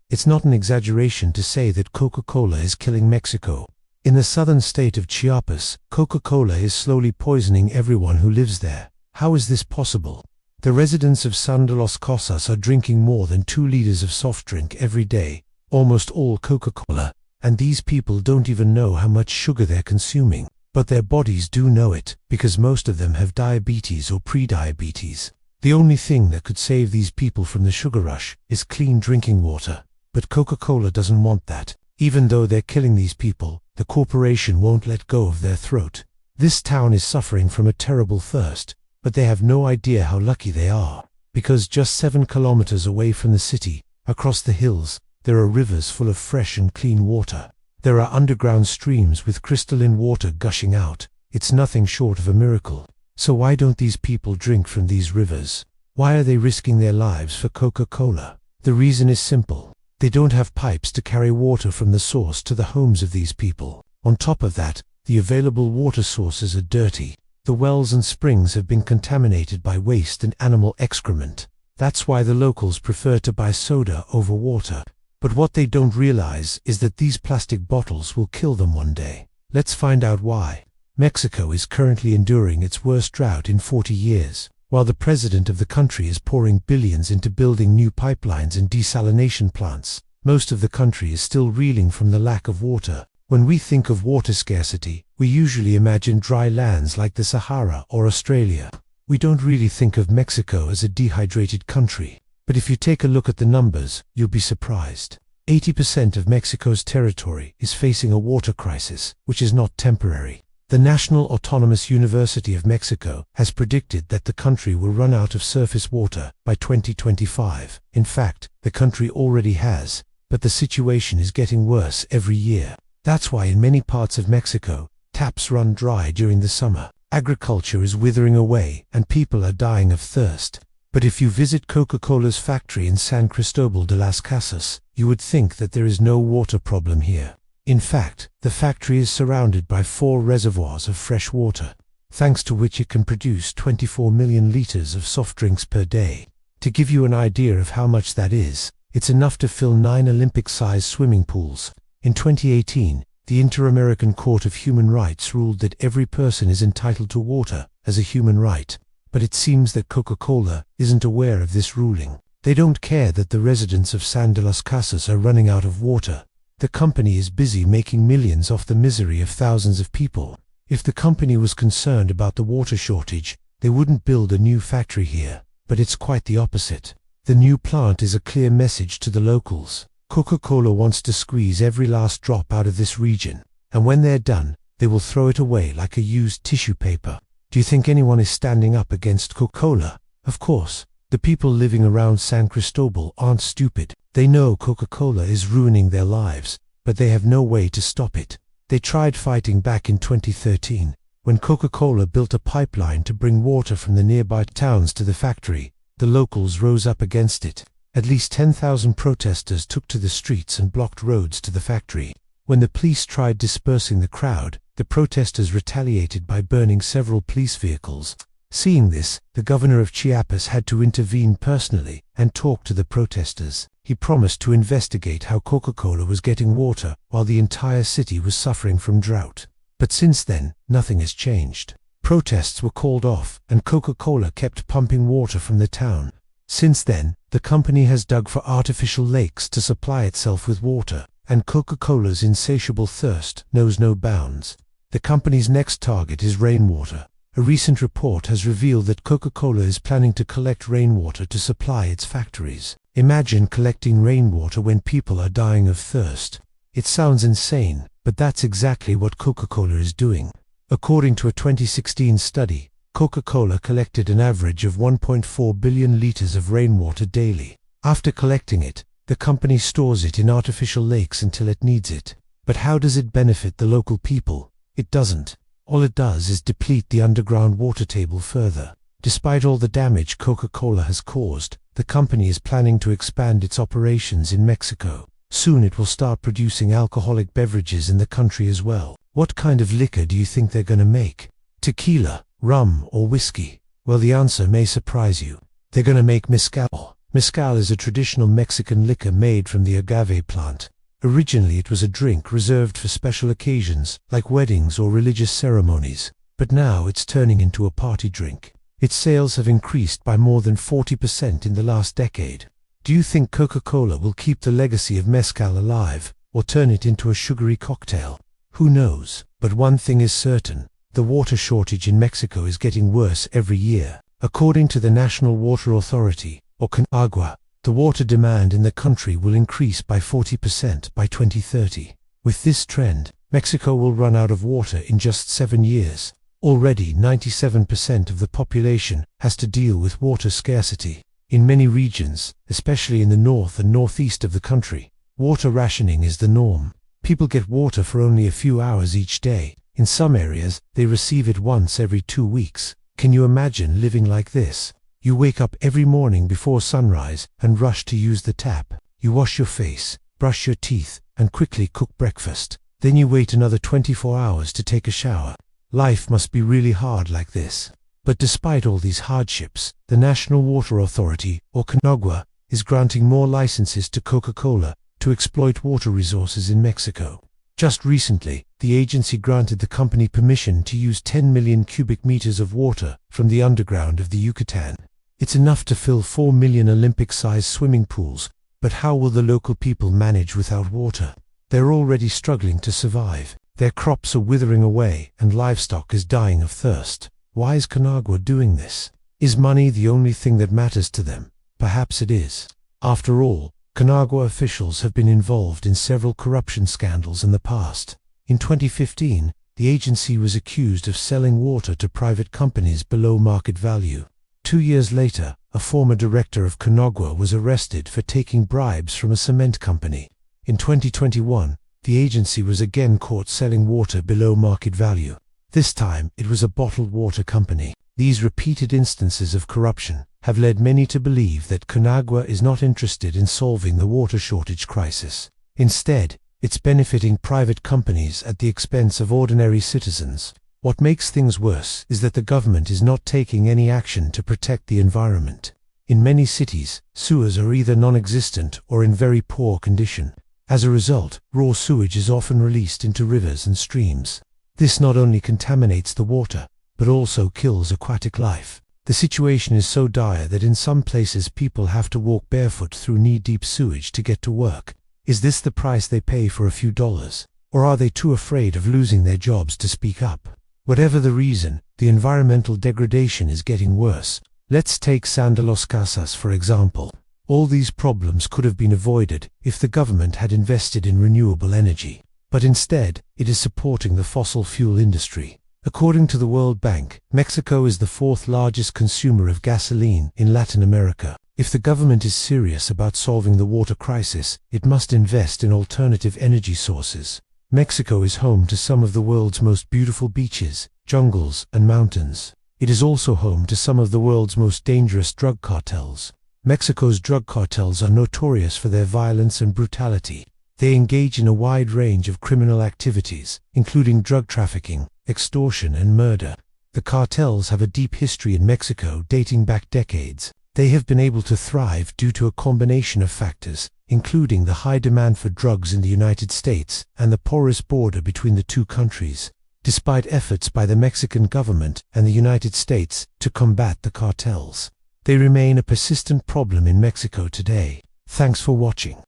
It's not an exaggeration to say that Coca-Cola is killing Mexico. In the southern state of Chiapas, Coca-Cola is slowly poisoning everyone who lives there. How is this possible? The residents of San de los Casas are drinking more than 2 liters of soft drink every day, almost all Coca-Cola, and these people don't even know how much sugar they're consuming. But their bodies do know it, because most of them have diabetes or pre-diabetes. The only thing that could save these people from the sugar rush is clean drinking water. But Coca-Cola doesn't want that. Even though they're killing these people, the corporation won't let go of their throat. This town is suffering from a terrible thirst, but they have no idea how lucky they are. Because just 7 kilometers away from the city, across the hills, there are rivers full of fresh and clean water. There are underground streams with crystalline water gushing out. It's nothing short of a miracle. So why don't these people drink from these rivers? Why are they risking their lives for Coca-Cola? The reason is simple. They don't have pipes to carry water from the source to the homes of these people. On top of that, the available water sources are dirty. The wells and springs have been contaminated by waste and animal excrement. That's why the locals prefer to buy soda over water. But what they don't realize is that these plastic bottles will kill them one day. Let's find out why. Mexico is currently enduring its worst drought in 40 years. While the president of the country is pouring billions into building new pipelines and desalination plants, most of the country is still reeling from the lack of water. When we think of water scarcity, we usually imagine dry lands like the Sahara or Australia. We don't really think of Mexico as a dehydrated country. But if you take a look at the numbers, you'll be surprised. 80% of Mexico's territory is facing a water crisis, which is not temporary. The National Autonomous University of Mexico has predicted that the country will run out of surface water by 2025. In fact, the country already has, but the situation is getting worse every year. That's why in many parts of Mexico, taps run dry during the summer. Agriculture is withering away and people are dying of thirst. But if you visit Coca-Cola's factory in San Cristobal de las Casas, you would think that there is no water problem here. In fact, the factory is surrounded by 4 reservoirs of fresh water, thanks to which it can produce 24 million liters of soft drinks per day. To give you an idea of how much that is, it's enough to fill 9 Olympic-sized swimming pools. In 2018, the Inter-American Court of Human Rights ruled that every person is entitled to water as a human right. But it seems that Coca-Cola isn't aware of this ruling. They don't care that the residents of San de las Casas are running out of water. The company is busy making millions off the misery of thousands of people. If the company was concerned about the water shortage, they wouldn't build a new factory here. But it's quite the opposite. The new plant is a clear message to the locals. Coca-Cola wants to squeeze every last drop out of this region, and when they're done, they will throw it away like a used tissue paper. Do you think anyone is standing up against Coca-Cola? Of course. The people living around San Cristobal aren't stupid. They know Coca-Cola is ruining their lives, but they have no way to stop it. They tried fighting back in 2013, when Coca-Cola built a pipeline to bring water from the nearby towns to the factory. The locals rose up against it. At least 10,000 protesters took to the streets and blocked roads to the factory. When the police tried dispersing the crowd, the protesters retaliated by burning several police vehicles. Seeing this, the governor of Chiapas had to intervene personally and talk to the protesters. He promised to investigate how Coca-Cola was getting water while the entire city was suffering from drought. But since then, nothing has changed. Protests were called off and Coca-Cola kept pumping water from the town. Since then, the company has dug for artificial lakes to supply itself with water, and Coca-Cola's insatiable thirst knows no bounds. The company's next target is rainwater. A recent report has revealed that Coca-Cola is planning to collect rainwater to supply its factories. Imagine collecting rainwater when people are dying of thirst. It sounds insane, but that's exactly what Coca-Cola is doing. According to a 2016 study, Coca-Cola collected an average of 1.4 billion liters of rainwater daily. After collecting it, the company stores it in artificial lakes until it needs it. But how does it benefit the local people? It doesn't. All it does is deplete the underground water table further. Despite all the damage Coca-Cola has caused, the company is planning to expand its operations in Mexico. Soon it will start producing alcoholic beverages in the country as well. What kind of liquor do you think they're gonna make? Tequila, rum, or whiskey? Well, the answer may surprise you. They're gonna make mezcal. Mezcal is a traditional Mexican liquor made from the agave plant. Originally it was a drink reserved for special occasions, like weddings or religious ceremonies, but now it's turning into a party drink. Its sales have increased by more than 40% in the last decade. Do you think Coca-Cola will keep the legacy of mezcal alive, or turn it into a sugary cocktail? Who knows? But one thing is certain: the water shortage in Mexico is getting worse every year. According to the National Water Authority, or CONAGUA, the water demand in the country will increase by 40% by 2030. With this trend, Mexico will run out of water in just 7 years. Already 97% of the population has to deal with water scarcity. In many regions, especially in the north and northeast of the country, water rationing is the norm. People get water for only a few hours each day. In some areas, they receive it once every 2 weeks. Can you imagine living like this? You wake up every morning before sunrise and rush to use the tap. You wash your face, brush your teeth, and quickly cook breakfast. Then you wait another 24 hours to take a shower. Life must be really hard like this. But despite all these hardships, the National Water Authority, or CONAGUA, is granting more licenses to Coca-Cola to exploit water resources in Mexico. Just recently, the agency granted the company permission to use 10 million cubic meters of water from the underground of the Yucatan. It's enough to fill 4 million Olympic-sized swimming pools, but how will the local people manage without water? They're already struggling to survive. Their crops are withering away and livestock is dying of thirst. Why is CONAGUA doing this? Is money the only thing that matters to them? Perhaps it is. After all, CONAGUA officials have been involved in several corruption scandals in the past. In 2015, the agency was accused of selling water to private companies below market value. 2 years later, a former director of CONAGUA was arrested for taking bribes from a cement company. In 2021, the agency was again caught selling water below market value. This time, it was a bottled water company. These repeated instances of corruption have led many to believe that CONAGUA is not interested in solving the water shortage crisis. Instead, it's benefiting private companies at the expense of ordinary citizens. What makes things worse is that the government is not taking any action to protect the environment. In many cities, sewers are either non-existent or in very poor condition. As a result, raw sewage is often released into rivers and streams. This not only contaminates the water, but also kills aquatic life. The situation is so dire that in some places people have to walk barefoot through knee-deep sewage to get to work. Is this the price they pay for a few dollars? Or are they too afraid of losing their jobs to speak up? Whatever the reason, the environmental degradation is getting worse. Let's take San de los Casas for example. All these problems could have been avoided if the government had invested in renewable energy. But instead, it is supporting the fossil fuel industry. According to the World Bank, Mexico is the 4th largest consumer of gasoline in Latin America. If the government is serious about solving the water crisis, it must invest in alternative energy sources. Mexico is home to some of the world's most beautiful beaches, jungles, and mountains. It is also home to some of the world's most dangerous drug cartels. Mexico's drug cartels are notorious for their violence and brutality. They engage in a wide range of criminal activities, including drug trafficking, extortion, and murder. The cartels have a deep history in Mexico dating back decades. They have been able to thrive due to a combination of factors, including the high demand for drugs in the United States and the porous border between the two countries. Despite efforts by the Mexican government and the United States to combat the cartels, they remain a persistent problem in Mexico today. Thanks for watching.